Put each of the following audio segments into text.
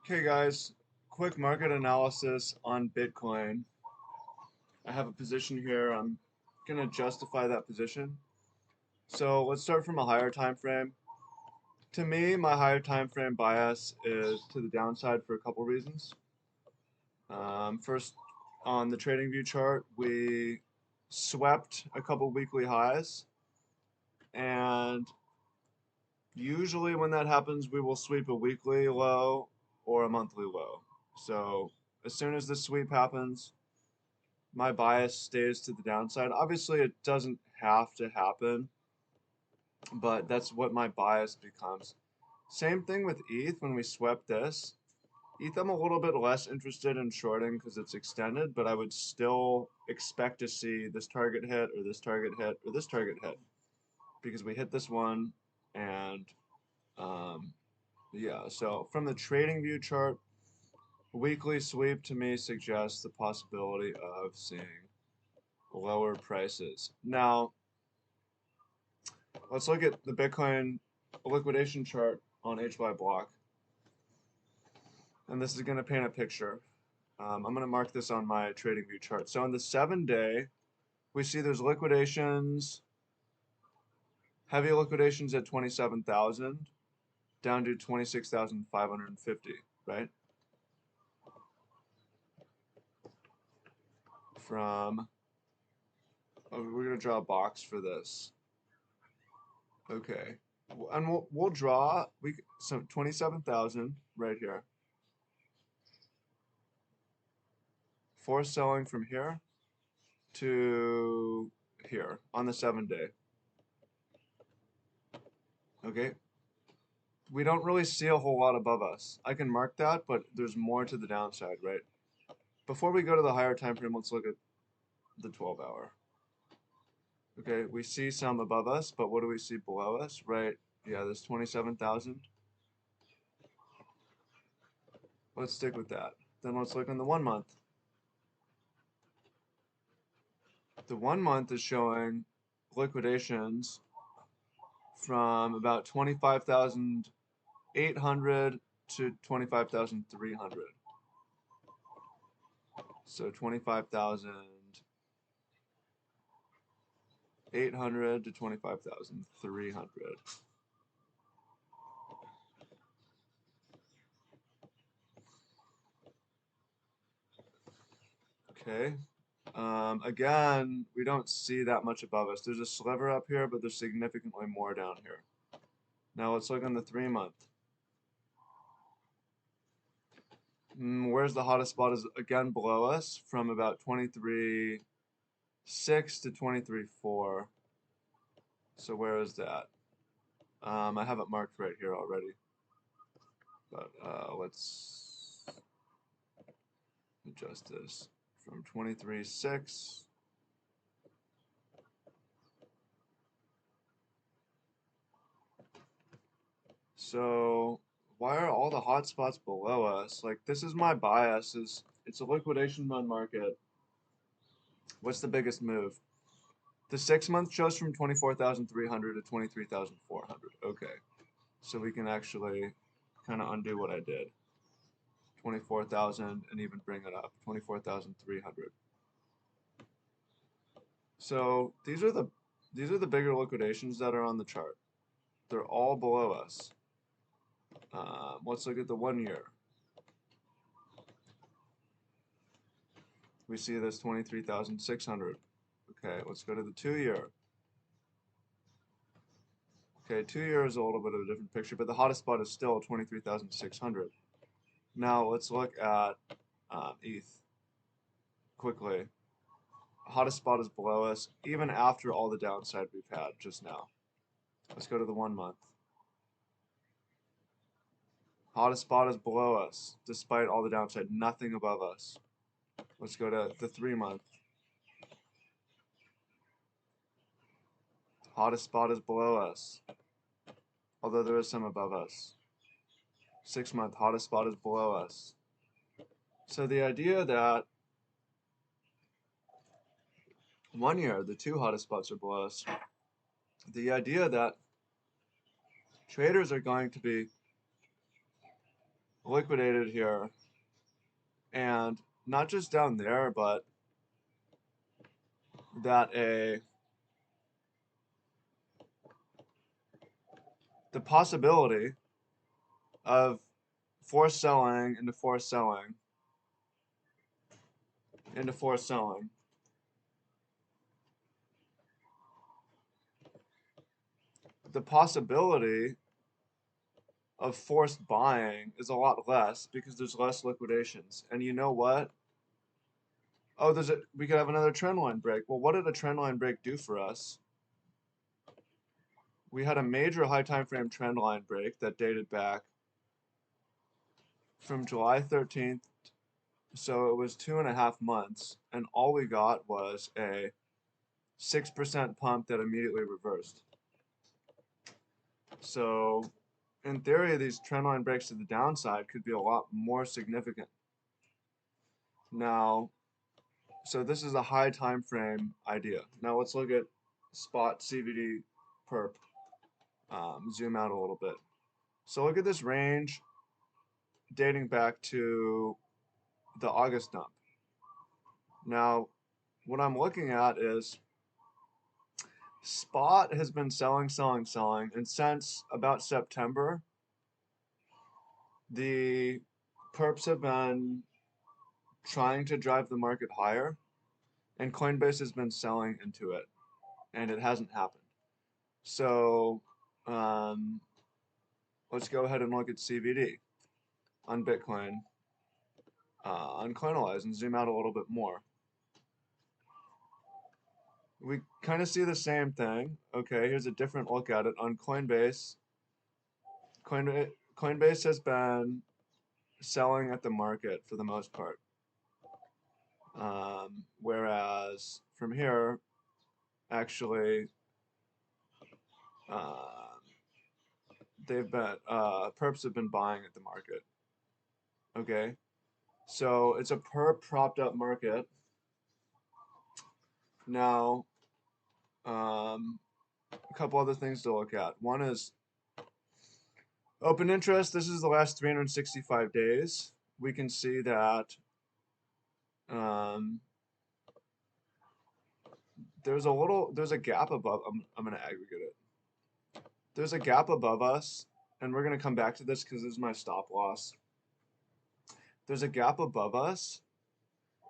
Okay, guys, quick market analysis on Bitcoin. I have a position here. I'm going to justify that position. So let's start from a higher time frame. To me, my higher time frame bias is to the downside for a couple reasons. First, on the TradingView chart, we swept a couple weekly highs, and usually when that happens, we will sweep a weekly low or a monthly low. So as soon as this sweep happens, my bias stays to the downside. Obviously, it doesn't have to happen, but that's what my bias becomes. Same thing with ETH when we swept this. ETH, I'm a little bit less interested in shorting because it's extended, but I would still expect to see this target hit or this target hit or this target hit because we hit this one and um, yeah. So from the TradingView chart, weekly sweep to me suggests the possibility of seeing lower prices. Now, let's look at the Bitcoin liquidation chart on HY block. And this is going to paint a picture. I'm going to mark this on my TradingView chart. So on the 7-day, we see there's liquidations, heavy liquidations at 27,000 down to 26,550, right? From, oh, we're going to draw a box for this. Okay. And we'll draw so 27,000 right here. Forced selling from here to here on the 7-day. Okay, we don't really see a whole lot above us. I can mark that, but there's more to the downside, right? Before we go to the higher time frame, let's look at the 12-hour. Okay, we see some above us, but what do we see below us, right? Yeah, there's 27,000. Let's stick with that. Then let's look on the 1 month. The 1 month is showing liquidations from about 25,800 to 25,300. So 25,800 to 25,300. Okay. Again, we don't see that much above us. There's a sliver up here, but there's significantly more down here. Now let's look on the 3 month. Where's the hottest spot is again below us from about 23.6 to 23.4. So where is that? I have it marked right here already. But let's adjust this from 23.6. So why are all the hot spots below us? Like this is my bias, is it's a liquidation run market. What's the biggest move? The 6 month shows from 24,300 to 23,400. Okay. So we can actually kind of undo what I did. 24,000 and even bring it up. 24,300. So these are the bigger liquidations that are on the chart. They're all below us. Let's look at the 1 year. We see this 23,600. Okay, let's go to the 2 year. Okay, 2 year is a little bit of a different picture, but the hottest spot is still 23,600. Now let's look at ETH quickly. Hottest spot is below us, even after all the downside we've had just now. Let's go to the 1 month. Hottest spot is below us, despite all the downside, nothing above us. Let's go to the 3 month. Hottest spot is below us, although there is some above us. 6 month, hottest spot is below us. So the idea that 1 year, the 2 hottest spots are below us. The idea that traders are going to be liquidated here, and not just down there, but that the possibility of forced selling into forced selling into forced selling. The possibility of forced buying is a lot less because there's less liquidations. And you know what? Oh, we could have another trend line break. Well, what did a trend line break do for us? We had a major high time frame trend line break that dated back from July 13th, so it was 2.5 months, and all we got was a 6% pump that immediately reversed. So in theory, these trendline breaks to the downside could be a lot more significant. Now, so this is a high time frame idea. Now let's look at spot CVD perp. Zoom out a little bit. So look at this range dating back to the August dump. Now, what I'm looking at is spot has been selling, and since about September, the perps have been trying to drive the market higher, and Coinbase has been selling into it, and it hasn't happened. So let's go ahead and look at CVD on Bitcoin, on Coinalyze, and zoom out a little bit more. We kind of see the same thing. Okay, here's a different look at it on Coinbase. Coinbase has been selling at the market for the most part. Whereas from here, actually, perps have been buying at the market. Okay, so it's a perp propped up market. Now, a couple other things to look at. One is open interest. This is the last 365 days. We can see that there's a gap above. I'm going to aggregate it. There's a gap above us, and we're going to come back to this because this is my stop loss. There's a gap above us,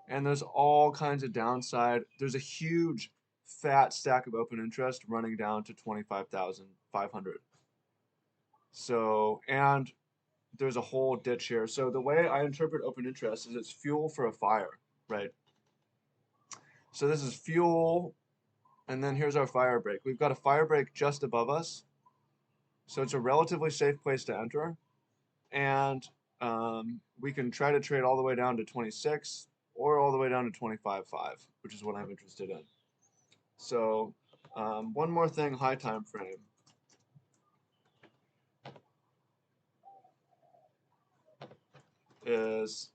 and there's all kinds of downside. There's a huge fat stack of open interest running down to 25,500. So, and there's a whole ditch here. So the way I interpret open interest is it's fuel for a fire, right? So this is fuel, and then here's our fire break. We've got a fire break just above us. So it's a relatively safe place to enter. And we can try to trade all the way down to 26 or all the way down to 25.5, which is what I'm interested in. So one more thing, high time frame. Is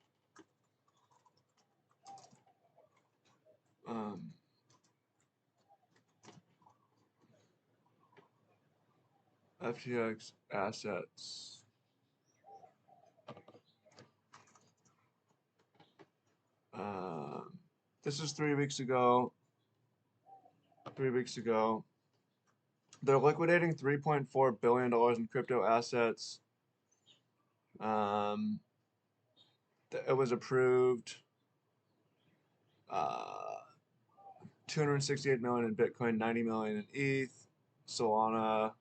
FTX assets. This is 3 weeks ago. 3 weeks ago. They're liquidating $3.4 billion in crypto assets. It was approved. 268 million in Bitcoin, 90 million in ETH, Solana,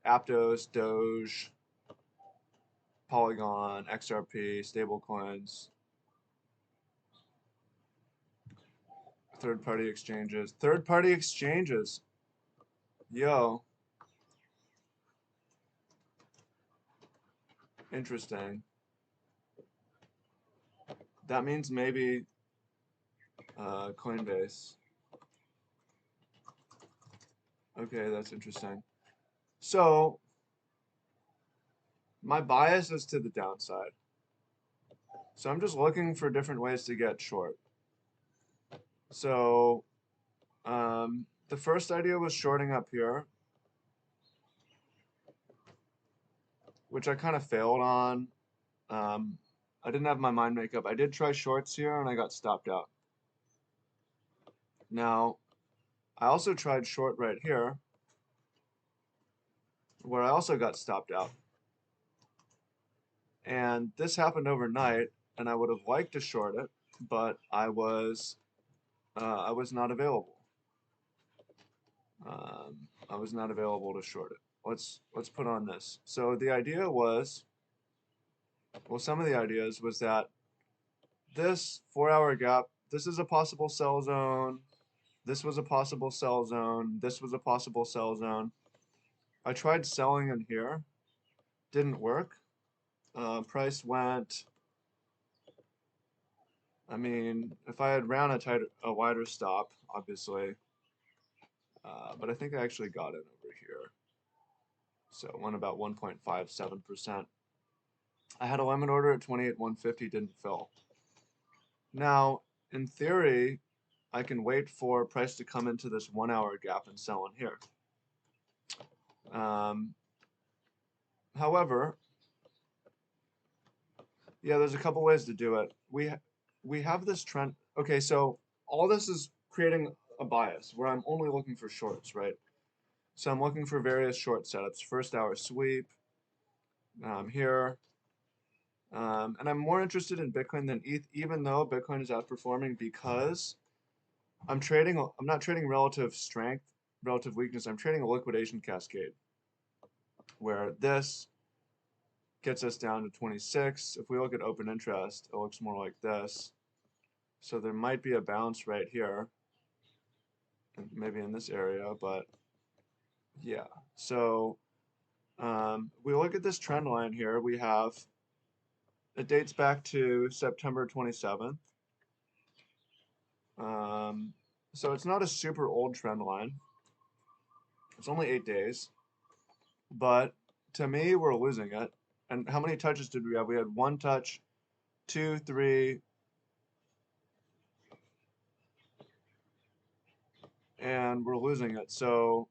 Aptos, Doge, Polygon, XRP, stablecoins, third-party exchanges. Third-party exchanges. Yo. Interesting. That means maybe Coinbase. Okay, that's interesting. So my bias is to the downside. So I'm just looking for different ways to get short. So the first idea was shorting up here, which I kind of failed on. I didn't have my mind make up. I did try shorts here and I got stopped out. Now, I also tried short right here where I also got stopped out. And this happened overnight and I would have liked to short it, but I was not available. I was not available to short it. Let's put on this. So the idea was, well, some of the ideas was that this 4-hour gap, this is a possible sell zone. This was a possible sell zone. This was a possible sell zone. I tried selling in here, didn't work. Price went. I mean, if I had ran a wider stop, obviously, but I think I actually got it over here. So it went about 1.57%. I had a limit order at 28,150, didn't fill. Now, in theory, I can wait for price to come into this 1-hour gap and sell in here. However, yeah, there's a couple ways to do it. We have this trend. Okay, so all this is creating a bias where I'm only looking for shorts, right? So I'm looking for various short setups. 1st-hour sweep here. And I'm more interested in Bitcoin than ETH, even though Bitcoin is outperforming because I'm not trading relative strength, relative weakness. I'm trading a liquidation cascade where this gets us down to 26. If we look at open interest, it looks more like this. So there might be a bounce right here, maybe in this area, but yeah. So we look at this trend line here. We have, it dates back to September 27th. So it's not a super old trend line. It's only 8 days, but to me, we're losing it. And how many touches did we have? We had 1 touch, 2, 3, and we're losing it. So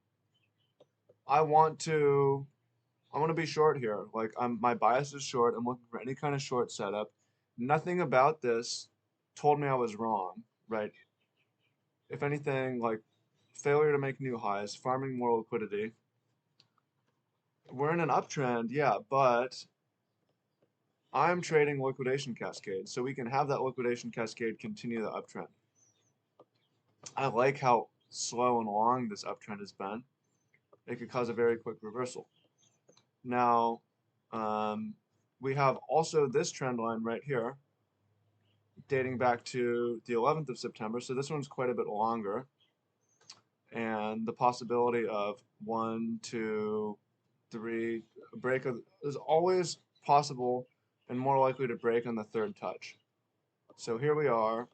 I want to be short here. Like my bias is short. I'm looking for any kind of short setup. Nothing about this told me I was wrong, right? If anything, like failure to make new highs, farming more liquidity. We're in an uptrend, yeah, but I'm trading liquidation cascade, so we can have that liquidation cascade continue the uptrend. I like how slow and long this uptrend has been. It could cause a very quick reversal. Now, we have also this trend line right here, dating back to the 11th of September, so this one's quite a bit longer. And the possibility of 1, 2, 3 break is always possible and more likely to break on the 3rd touch. So here we are,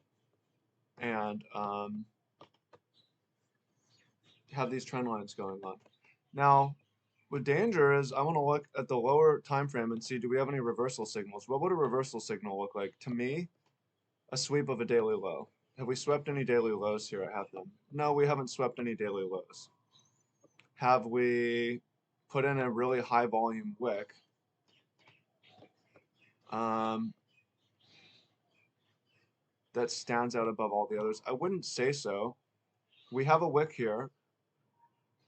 and have these trend lines going on. Now, what danger is, I want to look at the lower time frame and see, do we have any reversal signals? What would a reversal signal look like? To me, a sweep of a daily low. Have we swept any daily lows here? I have them. No, we haven't swept any daily lows. Have we put in a really high volume wick? That stands out above all the others? I wouldn't say so. We have a wick here.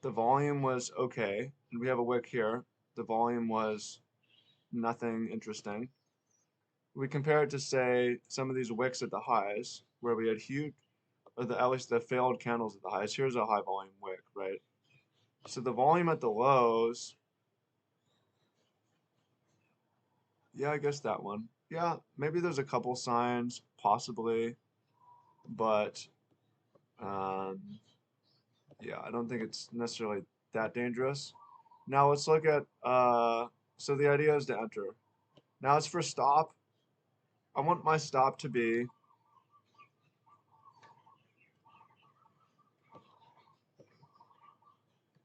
The volume was okay. And we have a wick here. The volume was nothing interesting. We compare it to, say, some of these wicks at the highs, where we had huge, or at least the failed candles at the highs. Here's a high volume wick, right? So the volume at the lows, yeah, I guess that one. Yeah, maybe there's a couple signs, possibly, but yeah, I don't think it's necessarily that dangerous. Now let's look at, so the idea is to enter. Now as for stop, I want my stop to be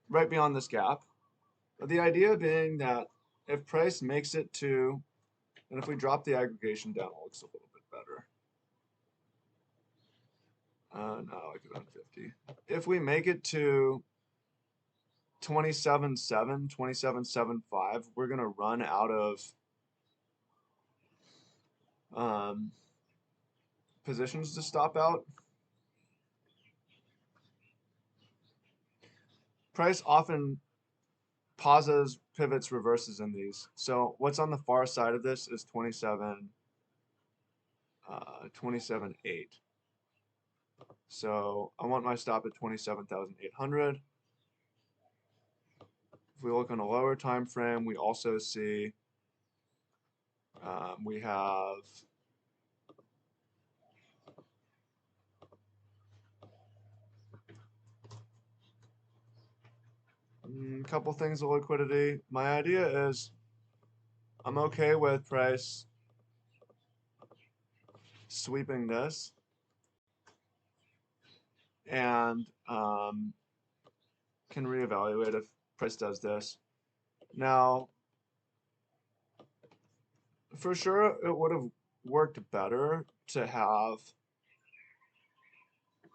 right beyond this gap. The idea being that if price makes it to, and if we drop the aggregation down, it looks a little bit better. No, I like around 50. If we make it to 27.7, 27.75, we're going to run out of positions to stop out. Price often pauses, pivots, reverses in these. So what's on the far side of this is 27.8. So I want my stop at 27,800. If we look on a lower time frame, we also see we have a couple things of liquidity. My idea is I'm okay with price sweeping this and can reevaluate if price does this. Now, for sure, it would have worked better to have,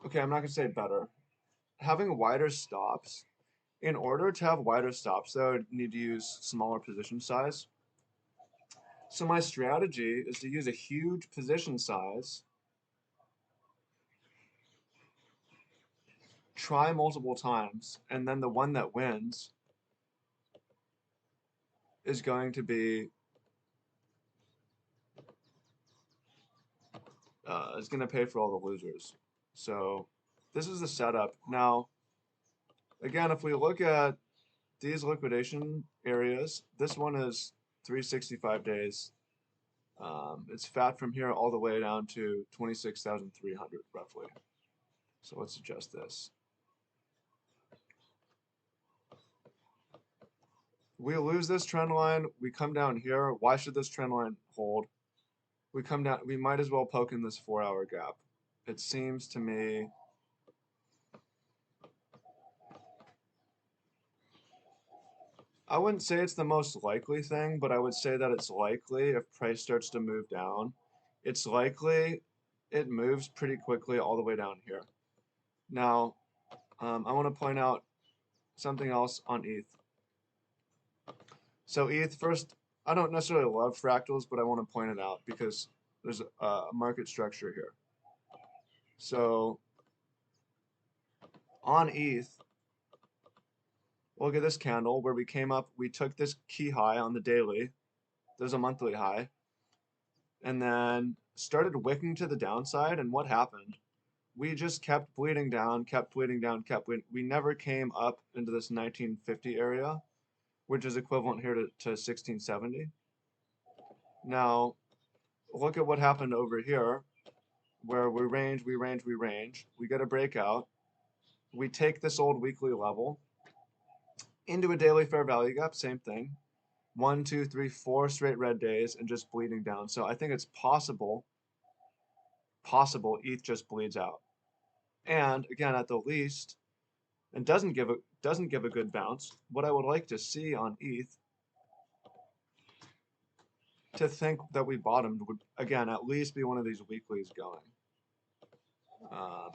okay, I'm not going to say better, having wider stops. In order to have wider stops, though, I need to use smaller position size. So my strategy is to use a huge position size, try multiple times, and then the one that wins is going to be is going to pay for all the losers. So this is the setup. Now, again, if we look at these liquidation areas, this one is 365 days. It's fat from here all the way down to 26,300 roughly. So let's adjust this. We lose this trend line, we come down here. Why should this trend line hold? We come down, we might as well poke in this 4-hour gap. It seems to me I wouldn't say it's the most likely thing, but I would say that it's likely if price starts to move down. It's likely it moves pretty quickly all the way down here. Now, I want to point out something else on ETH. So ETH, first, I don't necessarily love fractals, but I want to point it out because there's a market structure here. So on ETH, look at this candle where we came up, we took this key high on the daily. There's a monthly high. And then started wicking to the downside. And what happened? We just kept bleeding down, kept bleeding down, kept bleeding. We never came up into this 1950 area, which is equivalent here to 1670. Now, look at what happened over here, where we range, we range, we range. We get a breakout. We take this old weekly level into a daily fair value gap, same thing. 1, 2, 3, 4 straight red days and just bleeding down. So I think it's possible ETH just bleeds out. And again, at the least, and doesn't give a good bounce. What I would like to see on ETH to think that we bottomed would again at least be one of these weeklies going.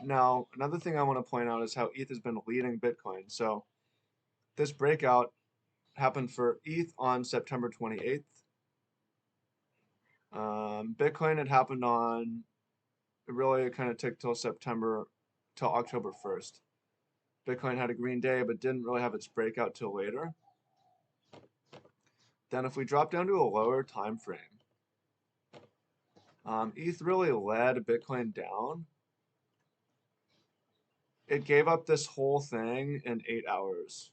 Now, another thing I want to point out is how ETH has been leading Bitcoin. So this breakout happened for ETH on September 28th. Bitcoin had happened on, it kind of took till October 1st. Bitcoin had a green day, but didn't really have its breakout till later. Then if we drop down to a lower time frame, ETH really led Bitcoin down. It gave up this whole thing in 8 hours.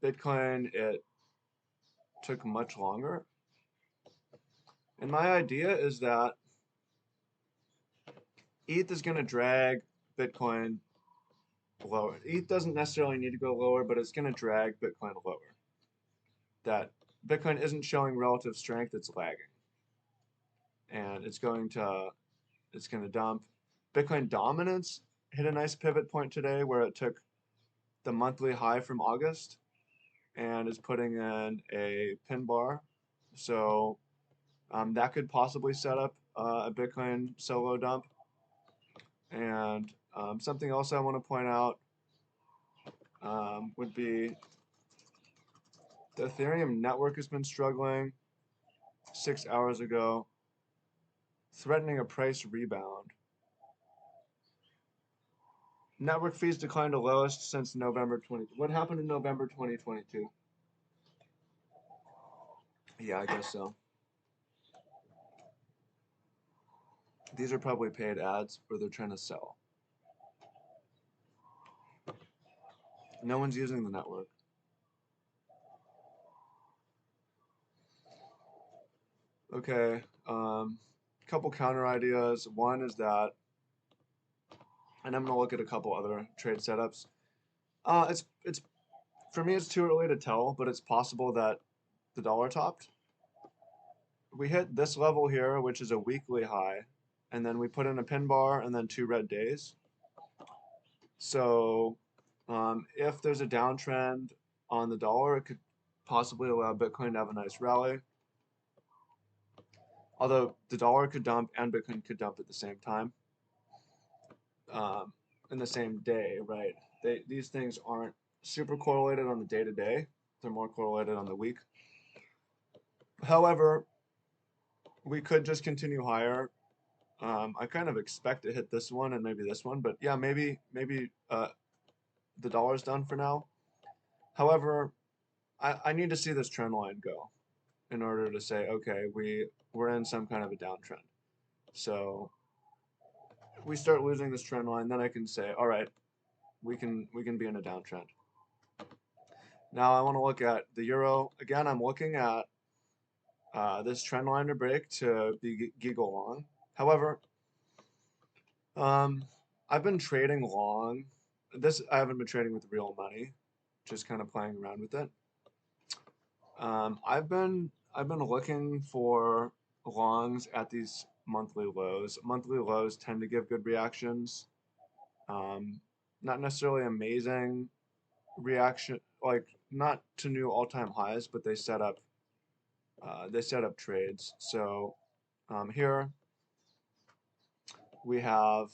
Bitcoin, it took much longer. And my idea is that ETH is going to drag Bitcoin lower. ETH doesn't necessarily need to go lower, but it's going to drag Bitcoin lower. That Bitcoin isn't showing relative strength, it's lagging. And it's going to dump. Bitcoin dominance hit a nice pivot point today where it took the monthly high from August and is putting in a pin bar. So that could possibly set up a Bitcoin solo dump. And something else I want to point out would be the Ethereum network has been struggling. 6 hours ago, threatening a price rebound. Network fees declined to lowest since November 20. What happened in November 2022? Yeah, I guess so. These are probably paid ads where they're trying to sell. No one's using the network. Okay, couple counter ideas. One is that, and I'm gonna look at a couple other trade setups. It's for me, it's too early to tell, but it's possible that the dollar topped. We hit this level here, which is a weekly high, and then we put in a pin bar and then 2 red days. So if there's a downtrend on the dollar, it could possibly allow Bitcoin to have a nice rally. Although the dollar could dump and Bitcoin could dump at the same time, in the same day, right? These things aren't super correlated on the day-to-day. They're more correlated on the week. However, we could just continue higher. I kind of expect to hit this one and maybe this one, but yeah, maybe the dollar's done for now. However, I need to see this trend line go in order to say, okay, we're in some kind of a downtrend. So if we start losing this trend line, then I can say, all right, we can be in a downtrend. Now I want to look at the euro. Again, I'm looking at this trend line to break to be giggle long. However, I've been trading long. I haven't been trading with real money, just kind of playing around with it. I've been looking for longs at these monthly lows. Monthly lows tend to give good reactions. Not necessarily amazing reaction, like not to new all-time highs, but they set up trades. So here we have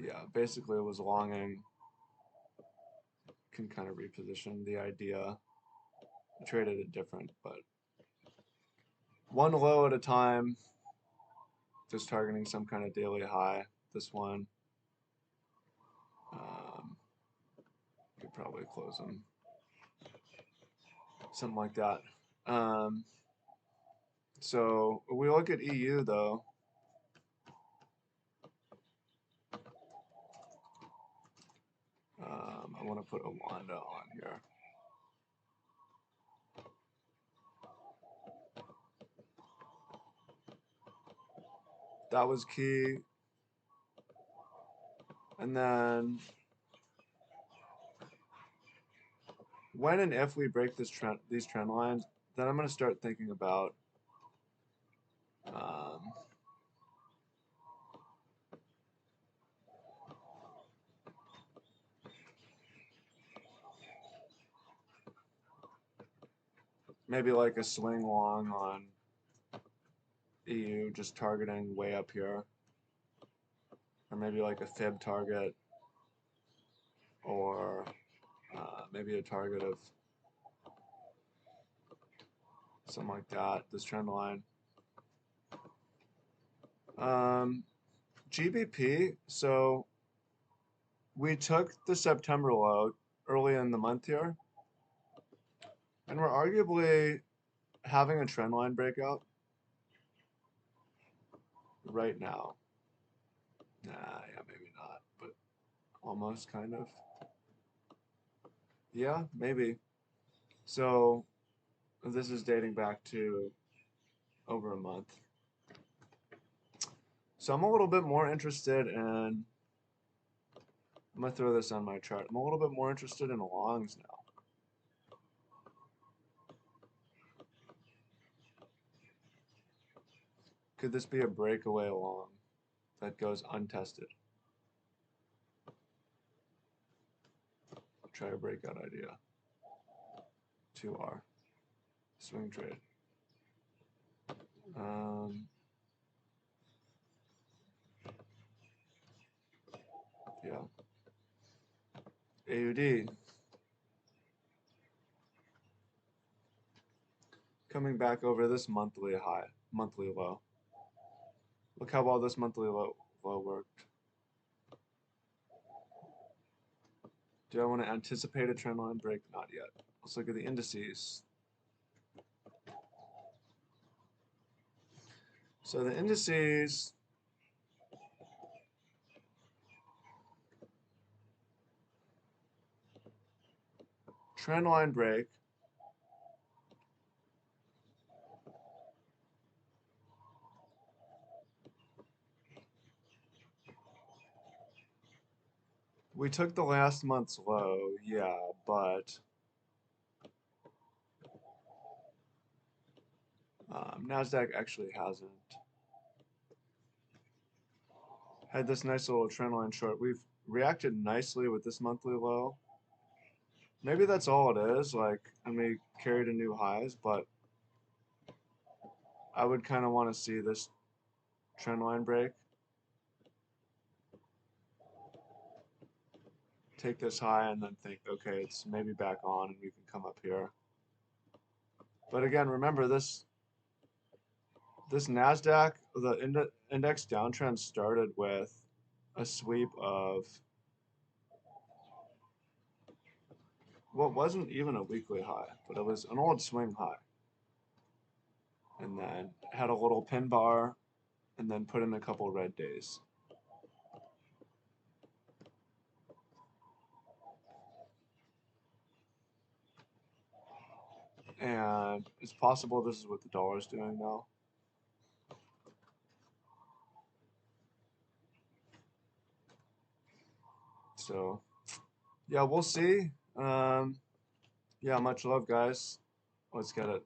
yeah, basically it was longing. Can kind of reposition the idea. I traded it different, but one low at a time, just targeting some kind of daily high. This one, could probably close them, something like that. So we look at EU though. I want to put a Wanda on here. That was key. And then when and if we break these trend lines, then I'm going to start thinking about maybe like a swing long on EU, just targeting way up here, or maybe like a fib target, or maybe a target of something like that, this trend line. GBP, so we took the September low early in the month here, and we're arguably having a trend line breakout right now. Nah, yeah, maybe not, but almost kind of. Yeah, maybe. So this is dating back to over a month. So I'm a little bit more interested in, I'm going to throw this on my chart. I'm a little bit more interested in longs now. Could this be a breakaway long that goes untested? I'll try a breakout idea. 2R. Swing trade. Yeah. AUD. coming back over this monthly high, monthly low. Look how well this monthly low worked. Do I want to anticipate a trend line break? Not yet. Let's look at the indices. So the indices, trend line break. We took the last month's low, yeah, but NASDAQ actually hasn't. Had this nice little trend line short. We've reacted nicely with this monthly low. Maybe that's all it is, like, and we carried a new highs, but I would kind of want to see this trend line break. Take this high and then think, okay, it's maybe back on and we can come up here. But again, remember this NASDAQ, the index downtrend started with a sweep of what wasn't even a weekly high, but it was an old swing high. And then had a little pin bar and then put in a couple red days. And it's possible this is what the dollar's doing now. So, yeah, we'll see. Yeah, much love, guys. Let's get it.